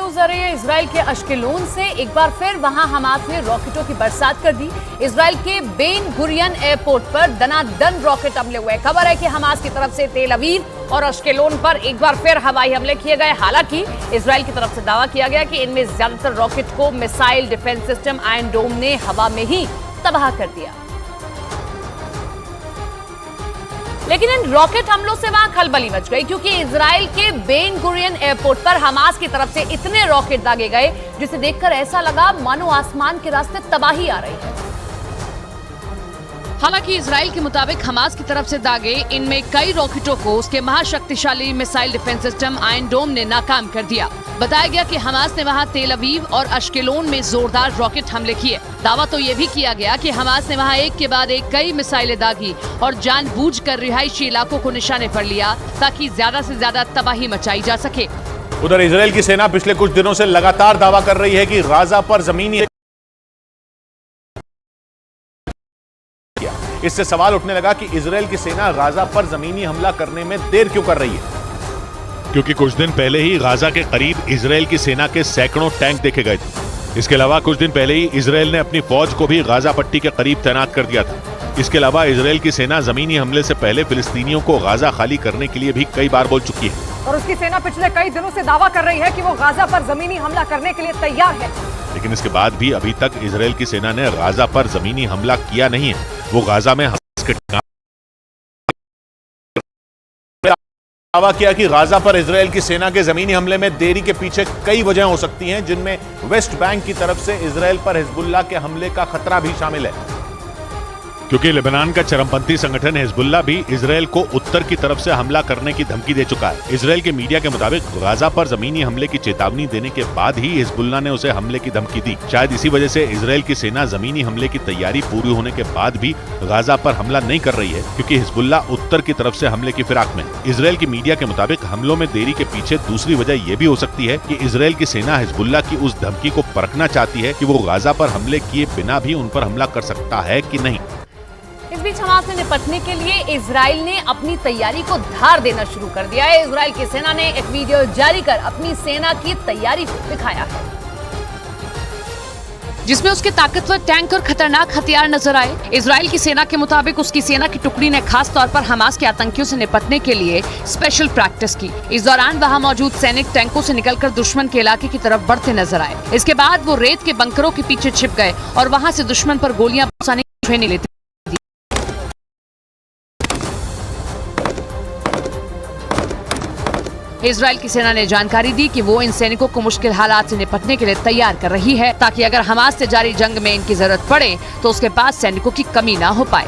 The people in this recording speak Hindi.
न्यूज आ रही है इजराइल के अश्केलोन से। एक बार फिर वहां हमास ने रॉकेटों की बरसात कर दी। इजराइल के बेन गुरियन एयरपोर्ट पर दनादन रॉकेट हमले हुए। खबर है कि हमास की तरफ से तेल अवीव और अश्केलोन पर एक बार फिर हवाई हमले किए गए। हालांकि इजराइल की तरफ से दावा किया गया कि इनमें ज्यादातर रॉकेट को मिसाइल डिफेंस सिस्टम आयरन डोम ने हवा में ही तबाह कर दिया। लेकिन इन रॉकेट हमलों से वहां खलबली मच गई, क्योंकि इजराइल के बेन गुरियन एयरपोर्ट पर हमास की तरफ से इतने रॉकेट दागे गए जिसे देखकर ऐसा लगा मानो आसमान के रास्ते तबाही आ रही है। हालांकि इजराइल के मुताबिक हमास की तरफ से दागे इनमें कई रॉकेटों को उसके महाशक्तिशाली मिसाइल डिफेंस सिस्टम आयरन डोम ने नाकाम कर दिया। बताया गया कि हमास ने वहां तेल अवीव और अश्केलोन में जोरदार रॉकेट हमले किए। दावा तो ये भी किया गया कि हमास ने वहां एक के बाद एक कई मिसाइलें दागी और जानबूझकर रिहायशी इलाकों को निशाने पर लिया ताकि ज्यादा से ज्यादा तबाही मचाई जा सके। उधर इजराइल की सेना पिछले कुछ दिनों से लगातार दावा कर रही है कि गाजा पर जमीनी। इससे सवाल उठने लगा कि इजराइल की सेना गाजा पर जमीनी हमला करने में देर क्यों कर रही है, क्योंकि कुछ दिन पहले ही गाजा के करीब इजराइल की सेना के सैकड़ों टैंक देखे गए थे। इसके अलावा कुछ दिन पहले ही इजराइल ने अपनी फौज को भी गाजा पट्टी के करीब तैनात कर दिया था। इसके अलावा इजराइल की सेना जमीनी हमले से पहले फिलिस्तीनियों को गाजा खाली करने के लिए भी कई बार बोल चुकी है और उसकी सेना पिछले कई दिनों से दावा कर रही है कि वो गाजा पर जमीनी हमला करने के लिए तैयार है। लेकिन इसके बाद भी अभी तक इजराइल की सेना ने गाजा पर जमीनी हमला किया नहीं है। वो गाजा में हमास के दावा किया कि गाजा पर इजराइल की सेना के जमीनी हमले में देरी के पीछे कई वजह हो सकती हैं, जिनमें वेस्ट बैंक की तरफ से इजराइल पर हिजबुल्लाह के हमले का खतरा भी शामिल है, क्योंकि लेबनान का चरमपंथी संगठन हिजबुल्लाह भी इजराइल को उत्तर की तरफ से हमला करने की धमकी दे चुका है। इजराइल के मीडिया के मुताबिक गाजा पर जमीनी हमले की चेतावनी देने के बाद ही हिजबुल्लाह ने उसे हमले की धमकी दी। शायद इसी वजह से इजराइल की सेना जमीनी हमले की तैयारी पूरी होने के बाद भी गाजा पर हमला नहीं कर रही है, क्योंकि हिजबुल्लाह उत्तर की तरफ से हमले की फिराक में। इजराइल की मीडिया के मुताबिक हमलों में देरी के पीछे दूसरी वजह यह भी हो सकती है कि इजराइल की सेना हिजबुल्लाह की उस धमकी को परखना चाहती है कि वो गाजा पर हमले किए बिना भी उन पर हमला कर सकता है कि नहीं। इस बीच हमास से निपटने के लिए इजराइल ने अपनी तैयारी को धार देना शुरू कर दिया है। इजराइल की सेना ने एक वीडियो जारी कर अपनी सेना की तैयारी को दिखाया है, जिसमें उसके ताकतवर टैंक और खतरनाक हथियार नजर आए। इजराइल की सेना के मुताबिक उसकी सेना की टुकड़ी ने खास तौर पर हमास के आतंकियों से निपटने के लिए स्पेशल प्रैक्टिस की। इस दौरान वहां मौजूद सैनिक टैंकों से निकलकर दुश्मन के इलाके की तरफ बढ़ते नजर आए। इसके बाद वो रेत के बंकरों के पीछे छिप गए और वहां से दुश्मन पर गोलियां बरसाने की ट्रेनिंग लेते। इजराइल की सेना ने जानकारी दी कि वो इन सैनिकों को मुश्किल हालात से निपटने के लिए तैयार कर रही है, ताकि अगर हमास से जारी जंग में इनकी जरूरत पड़े तो उसके पास सैनिकों की कमी ना हो पाए।